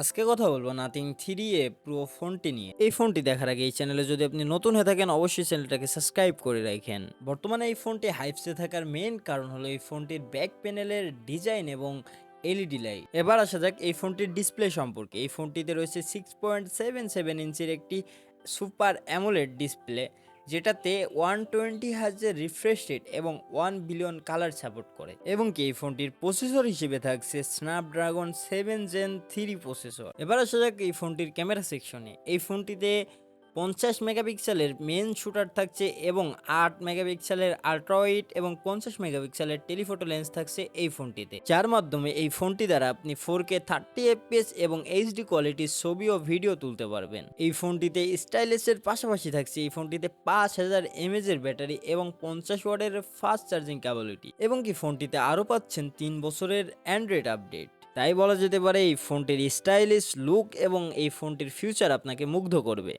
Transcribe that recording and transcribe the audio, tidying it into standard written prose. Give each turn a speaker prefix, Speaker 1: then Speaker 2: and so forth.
Speaker 1: আজকে কথা বলবো নাথিং 3A প্রো ফোনটি নিয়ে। এই ফোনটি দেখার আগে এই চ্যানেলে যদি আপনি নতুন হয়ে থাকেন অবশ্যই চ্যানেলটাকে সাবস্ক্রাইব করে রাখেন। বর্তমানে এই ফোনটি হাইপসে থাকার মেইন কারণ হলো এই ফোনটির ব্যাক প্যানেলের ডিজাইন এবং এলইডি লাইট। এবার আসা যাক এই ফোনটির ডিসপ্লে সম্পর্কে। এই ফোনটিতে রয়েছে 6.77 ইঞ্চির একটি সুপার অ্যামোলেড ডিসপ্লে, যেটাতে 120 হার্জের রিফ্রেশ রেট এবং 1 বিলিয়ন কালার সাপোর্ট করে, এবং কি এই ফোনটির প্রসেসর হিসেবে থাকছে স্ন্যাপড্রাগন 7 Gen 3 প্রসেসর। এবার আসা যাক এই ফোনটির ক্যামেরা সেকশনে। এই ফোনটিতে 50 মেগাপিক্সেলের মেন শুটার থাকছে এবং 8 মেগাপিক্সেলের আল্ট্রা ওয়াইড এবং 50 মেগাপিক্সেলের টেলিফোটো লেন্স থাকছে এই ফোনটিতে, যার মাধ্যমে এই ফোনটি দ্বারা আপনি 4K 30 FPS এবং এইচডি কোয়ালিটির ছবি ও ভিডিও তুলতে পারবেন। এই ফোনটিতে স্টাইলিশের পাশাপাশি থাকছে এই ফোনটিতে 5000 mAh এর ব্যাটারি এবং 50 ওয়াটের ফাস্ট চার্জিং ক্যাপাবিলিটি, এবং কি ফোনটিতে আরও পাচ্ছেন 3 বছরের অ্যান্ড্রয়েড আপডেট। তাই বলা যেতে পারে এই ফোনটির স্টাইলিশ লুক এবং এই ফোনটির ফিউচার আপনাকে মুগ্ধ করবে।